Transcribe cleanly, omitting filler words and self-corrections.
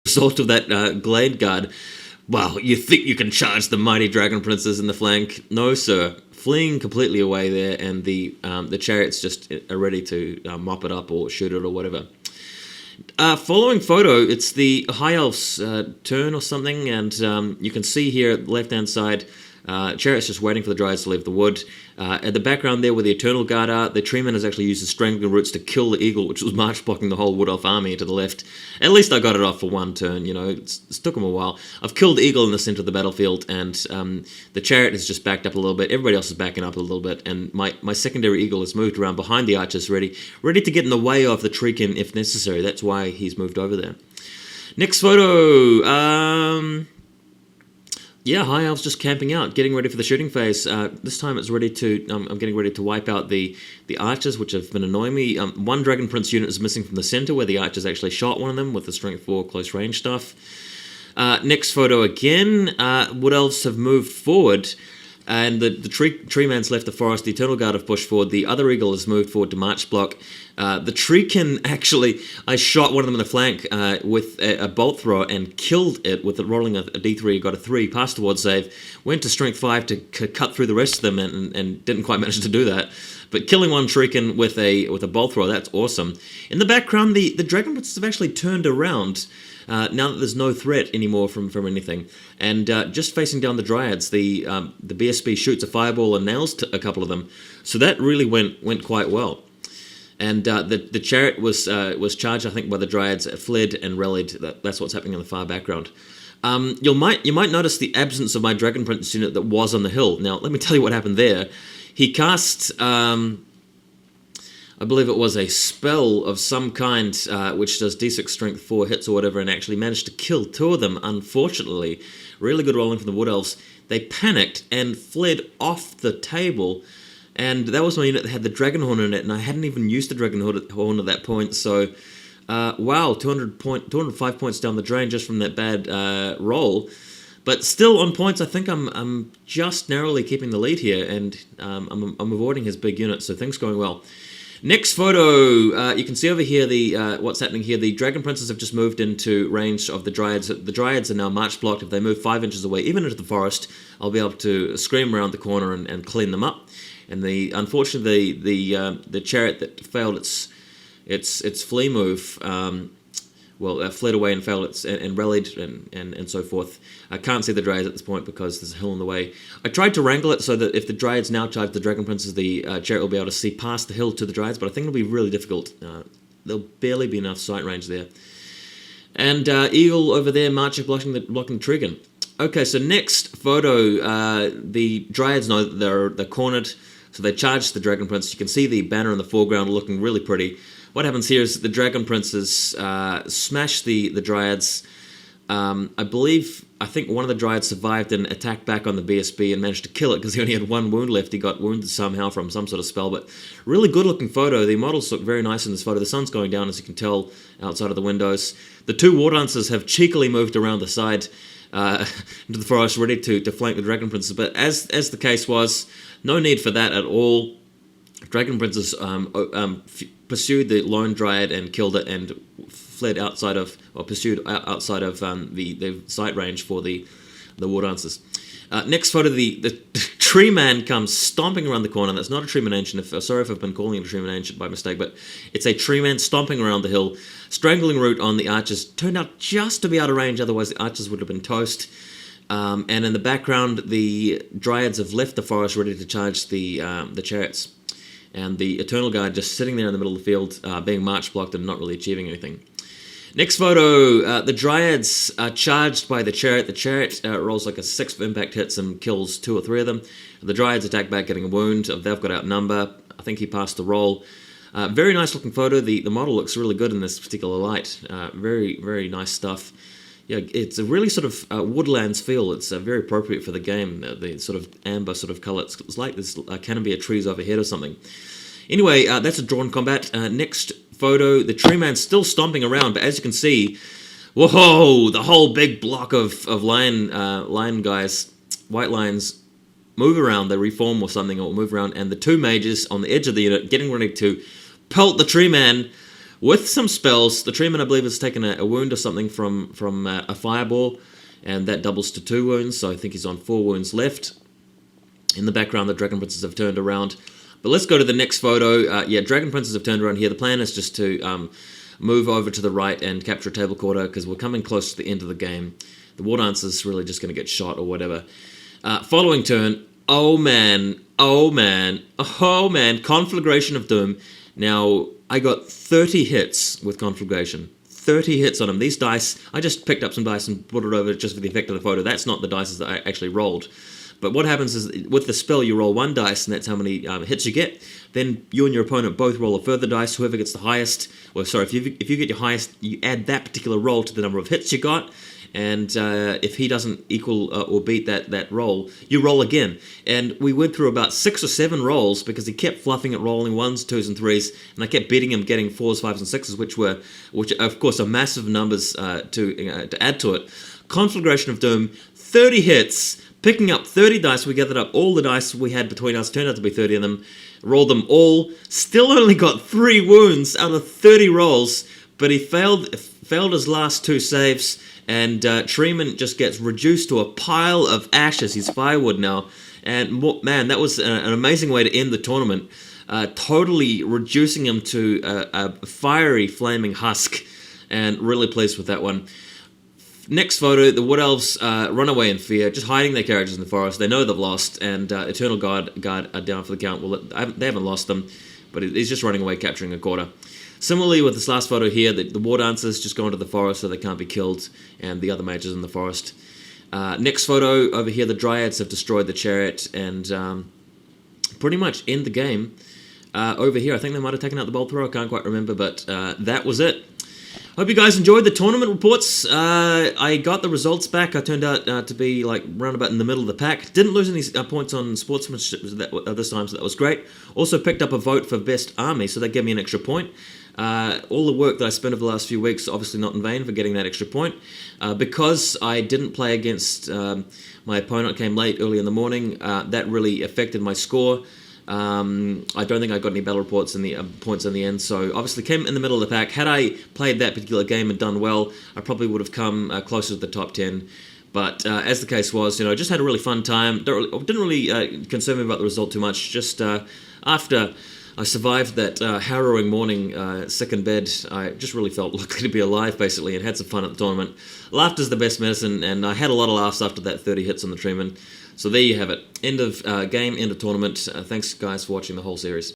result of that Glade Guard. Wow, you think you can charge the mighty Dragon Princes in the flank? No, sir. Fleeing completely away there, and the chariots just are ready to mop it up or shoot it or whatever. Following photo, it's the High Elf's turn or something, and you can see here at the left-hand side, chariots just waiting for the Dryads to leave the wood. At the background there where the Eternal Guard are, the Treeman has actually used his Strangling Roots to kill the Eagle, which was march blocking the whole Wood Elf army to the left. At least I got it off for one turn, you know, it took him a while. I've killed the Eagle in the center of the battlefield, and the Chariot has just backed up a little bit. Everybody else is backing up a little bit, and my secondary Eagle has moved around behind the Archers, ready to get in the way of the Treekin if necessary. That's why he's moved over there. Next photo, yeah, High Elf's just camping out, getting ready for the shooting phase. This time it's ready to, I'm getting ready to wipe out the Archers, which have been annoying me. One Dragon Prince unit is missing from the center, where the Archers actually shot one of them with the Strength 4 close range stuff. Next photo again, Wood Elves have moved forward, and the tree man's left the forest. The Eternal Guard have pushed forward. The other Eagle has moved forward to march block. The Treekin, actually, I shot one of them in the flank with a bolt thrower and killed it with it rolling a d3. Got a 3, passed the ward save, went to strength 5 to cut through the rest of them, and didn't quite manage to do that. But killing one Treekin with a bolt thrower, that's awesome. In the background, the Dragon Princes have actually turned around. Now that there's no threat anymore from anything, and just facing down the Dryads, the BSB shoots a fireball and nails a couple of them, so that really went quite well. And the Chariot was charged, I think, by the Dryads, fled and rallied. That's what's happening in the far background. You might notice the absence of my Dragon Prince unit that was on the hill. Now, let me tell you what happened there. He cast, I believe it was a spell of some kind, which does d6 strength 4 hits or whatever, and actually managed to kill 2 of them, unfortunately. Really good rolling from the Wood Elves. They panicked and fled off the table, and that was my unit that had the Dragon Horn in it, and I hadn't even used the Dragon Horn at that point, so wow, 205 points down the drain just from that bad roll. But still on points, I think I'm just narrowly keeping the lead here, and I'm avoiding his big unit, so things going well. Next photo, you can see over here what's happening here. The Dragon Princes have just moved into range of the Dryads. The Dryads are now march blocked. If they move 5 inches away, even into the forest, I'll be able to scream around the corner and clean them up. And unfortunately, the Chariot that failed its flee move, fled away and failed and rallied and so forth. I can't see the Dryads at this point because there's a hill in the way. I tried to wrangle it so that if the Dryads now charge the Dragon Princes, the Chariot will be able to see past the hill to the Dryads, but I think it'll be really difficult. There'll barely be enough sight range there. And Eagle over there marching, blocking the Treekin. Okay, so next photo, the Dryads know that they're cornered, so they charge the Dragon Prince. You can see the banner in the foreground looking really pretty. What happens here is the Dragon Princes smash the Dryads. I think one of the Dryads survived and attacked back on the BSB and managed to kill it because he only had 1 wound left. He got wounded somehow from some sort of spell, but really good looking photo. The models look very nice in this photo. The sun's going down, as you can tell, outside of the windows. The 2 War Dancers have cheekily moved around the side into the forest, ready to flank the Dragon Princes, but as the case was, no need for that at all. Dragon Princes pursued the lone Dryad and killed it, and fled pursued outside of the sight range for the War Dancers. Next photo, the Tree Man comes stomping around the corner. That's not a Tree Man Ancient. Sorry if I've been calling it a Tree Man Ancient by mistake, but it's a Tree Man stomping around the hill. Strangling Root on the Archers turned out just to be out of range, otherwise the Archers would have been toast. And in the background, the Dryads have left the forest ready to charge the Chariots. And the Eternal Guard just sitting there in the middle of the field, being march blocked and not really achieving anything. Next photo, the Dryads are charged by the Chariot. The Chariot rolls like a 6 for impact hits and kills 2 or 3 of them. The Dryads attack back, getting a wound. They've got outnumber. I think he passed the roll. Very nice looking photo. The model looks really good in this particular light. Very, very nice stuff. Yeah, it's a really sort of woodlands feel. It's very appropriate for the game. The sort of amber sort of colour. It's like there's canopy trees overhead or something. Anyway, that's a drawn combat. Next photo, the Tree Man's still stomping around, but as you can see, whoa, the whole big block of lion guys, white lions, move around. They reform or something, or move around, and the 2 mages on the edge of the unit getting ready to pelt the Tree Man with some spells. The treatment, I believe, has taken a wound or something from a fireball, and that doubles to 2 wounds, so I think he's on 4 wounds left. In the background, the Dragon Princes have turned around. But let's go to the next photo. Yeah, Dragon Princes have turned around here. The plan is just to move over to the right and capture a table quarter, because we're coming close to the end of the game. The War Dancer's really just going to get shot or whatever. Following turn, oh man, Conflagration of Doom. Now, I got 30 hits with Conflagration. 30 hits on him. These dice, I just picked up some dice and put it over just for the effect of the photo. That's not the dice that I actually rolled. But what happens is, with the spell, you roll 1 dice, and that's how many hits you get. Then you and your opponent both roll a further dice. Whoever gets the highest, or sorry, if you get your highest, you add that particular roll to the number of hits you got. And if he doesn't equal or beat that roll, you roll again. And we went through about 6 or 7 rolls because he kept fluffing it, rolling 1s, 2s, and 3s, and I kept beating him, getting 4s, 5s, and 6s, which of course are massive numbers to add to it. Conflagration of Doom, 30 hits. Picking up 30 dice, we gathered up all the dice we had between us, turned out to be 30 of them, rolled them all, still only got 3 wounds out of 30 rolls, but he failed his last 2 saves, and Treeman just gets reduced to a pile of ashes. He's firewood now, and man, that was an amazing way to end the tournament, totally reducing him to a fiery, flaming husk, and really pleased with that one. Next photo, the Wood Elves run away in fear, just hiding their characters in the forest. They know they've lost, and Eternal Guard are down for the count. Well, they haven't lost them, but he's just running away, capturing a quarter. Similarly, with this last photo here, the War Dancers just go into the forest so they can't be killed, and the other mages in the forest. Next photo, over here, the Dryads have destroyed the chariot, and pretty much end the game. Over here, I think they might have taken out the bolt thrower, I can't quite remember, but that was it. Hope you guys enjoyed the tournament reports. I got the results back. I turned out to be like round about in the middle of the pack. Didn't lose any points on sportsmanship this time, so that was great. Also picked up a vote for best army, so that gave me an extra point. All the work that I spent over the last few weeks, obviously not in vain for getting that extra point. Because I didn't play against my opponent, came late early in the morning, that really affected my score. I don't think I got any battle reports in the points in the end, so obviously came in the middle of the pack. Had I played that particular game and done well, I probably would have come closer to the top 10. But as the case was, just had a really fun time. Didn't really concern me about the result too much. Just after I survived that harrowing morning sick in bed, I just really felt lucky to be alive, basically, and had some fun at the tournament. Laughter's the best medicine, and I had a lot of laughs after that 30 hits on the Treeman. So there you have it. End of game, end of tournament. Thanks, guys, for watching the whole series.